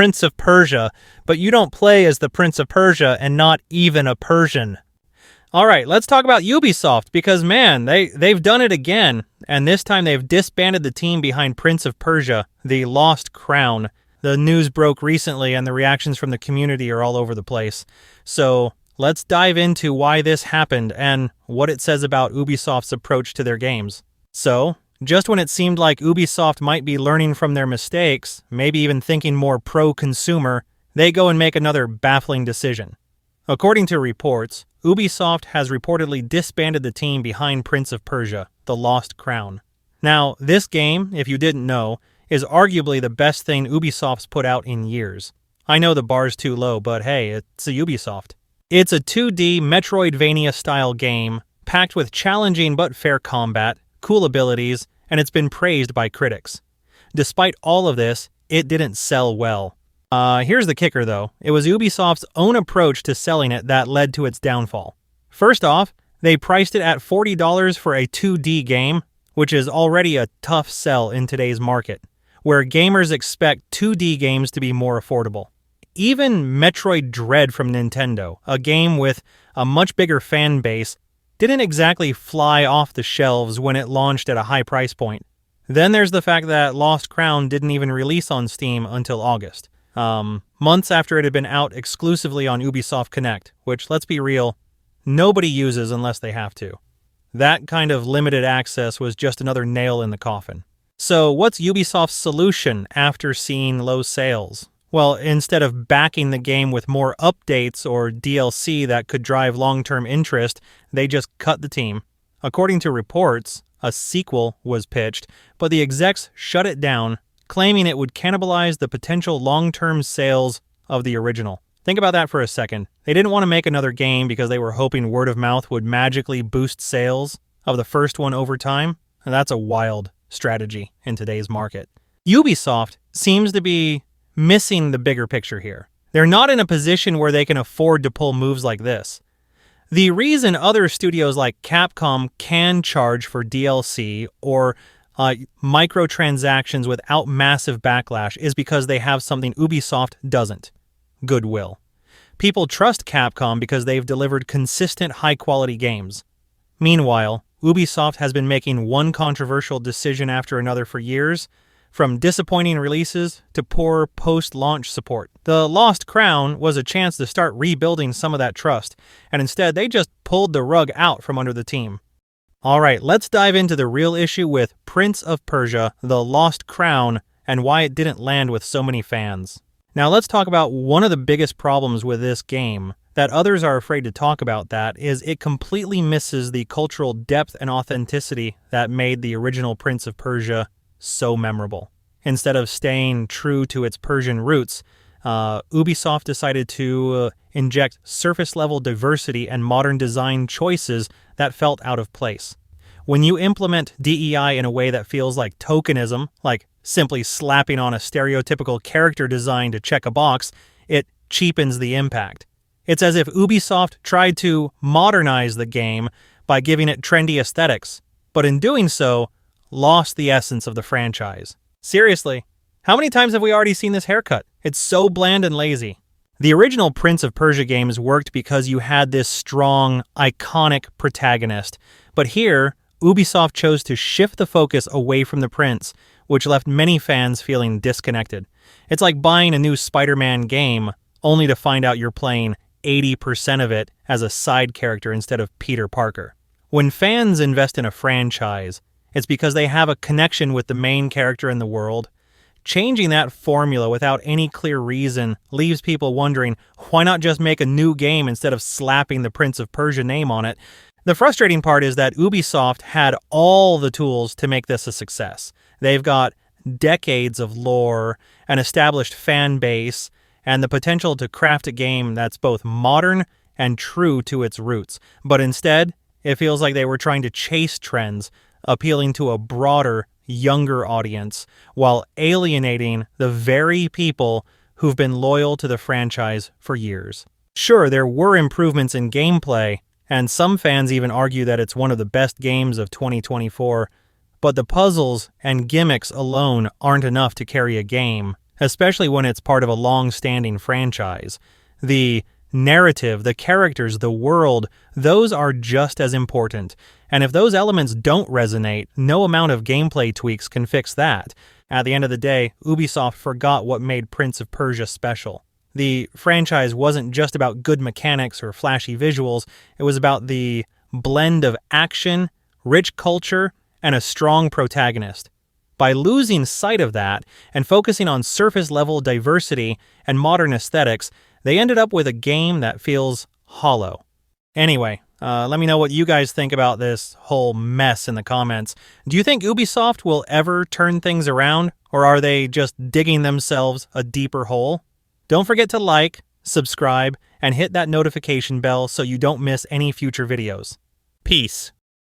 Prince of Persia, but you don't play as the Prince of Persia and not even a Persian. Alright, let's talk about Ubisoft, because man, they've done it again, and this time they've disbanded the team behind Prince of Persia, the Lost Crown. The news broke recently and the reactions from the community are all over the place. So let's dive into why this happened and what it says about Ubisoft's approach to their games. So, just when it seemed like Ubisoft might be learning from their mistakes, maybe even thinking more pro-consumer, they go and make another baffling decision. According to reports, Ubisoft has reportedly disbanded the team behind Prince of Persia, the Lost Crown. Now, this game, if you didn't know, is arguably the best thing Ubisoft's put out in years. I know the bar's too low, but hey, it's a Ubisoft. It's a 2D Metroidvania-style game, packed with challenging but fair combat, cool abilities, and it's been praised by critics. Despite all of this, it didn't sell well. Here's the kicker though. It was Ubisoft's own approach to selling it that led to its downfall. First off, they priced it at $40 for a 2D game, which is already a tough sell in today's market, where gamers expect 2D games to be more affordable. Even Metroid Dread from Nintendo, a game with a much bigger fan base, didn't exactly fly off the shelves when it launched at a high price point. Then there's the fact that Lost Crown didn't even release on Steam until August, months after it had been out exclusively on Ubisoft Connect, which, let's be real, nobody uses unless they have to. That kind of limited access was just another nail in the coffin. So what's Ubisoft's solution after seeing low sales? Well, instead of backing the game with more updates or DLC that could drive long-term interest, they just cut the team. According to reports, a sequel was pitched, but the execs shut it down, claiming it would cannibalize the potential long-term sales of the original. Think about that for a second. They didn't want to make another game because they were hoping word of mouth would magically boost sales of the first one over time, and that's a wild strategy in today's market. Ubisoft seems to be missing the bigger picture here. They're not in a position where they can afford to pull moves like this. The reason other studios like Capcom can charge for DLC or microtransactions without massive backlash is because they have something Ubisoft doesn't: goodwill. People trust Capcom because they've delivered consistent high-quality games. Meanwhile, Ubisoft has been making one controversial decision after another for years, from disappointing releases to poor post-launch support. The Lost Crown was a chance to start rebuilding some of that trust, and instead they just pulled the rug out from under the team. Alright, let's dive into the real issue with Prince of Persia, the Lost Crown, and why it didn't land with so many fans. Now let's talk about one of the biggest problems with this game that others are afraid to talk about. That is, it completely misses the cultural depth and authenticity that made the original Prince of Persia so memorable. Instead of staying true to its Persian roots, Ubisoft decided to inject surface-level diversity and modern design choices that felt out of place. When you implement DEI in a way that feels like tokenism, like simply slapping on a stereotypical character design to check a box, it cheapens the impact. It's as if Ubisoft tried to modernize the game by giving it trendy aesthetics, but in doing so, lost the essence of the franchise. Seriously, how many times have we already seen this haircut? It's so bland and lazy. The original Prince of Persia games worked because you had this strong, iconic protagonist, but here, Ubisoft chose to shift the focus away from the prince, which left many fans feeling disconnected. It's like buying a new Spider-Man game, only to find out you're playing 80% of it as a side character instead of Peter Parker. When fans invest in a franchise, it's because they have a connection with the main character in the world. Changing that formula without any clear reason leaves people wondering, why not just make a new game instead of slapping the Prince of Persia name on it? The frustrating part is that Ubisoft had all the tools to make this a success. They've got decades of lore, an established fan base, and the potential to craft a game that's both modern and true to its roots. But instead, it feels like they were trying to chase trends, appealing to a broader, younger audience, while alienating the very people who've been loyal to the franchise for years. Sure, there were improvements in gameplay, and some fans even argue that it's one of the best games of 2024, but the puzzles and gimmicks alone aren't enough to carry a game, especially when it's part of a long-standing franchise. The narrative, the characters, the world, those are just as important. And if those elements don't resonate, no amount of gameplay tweaks can fix that. At the end of the day, Ubisoft forgot what made Prince of Persia special. The franchise wasn't just about good mechanics or flashy visuals, it was about the blend of action, rich culture, and a strong protagonist. By losing sight of that and focusing on surface-level diversity and modern aesthetics, they ended up with a game that feels hollow. Anyway, let me know what you guys think about this whole mess in the comments. Do you think Ubisoft will ever turn things around, or are they just digging themselves a deeper hole? Don't forget to like, subscribe, and hit that notification bell so you don't miss any future videos. Peace.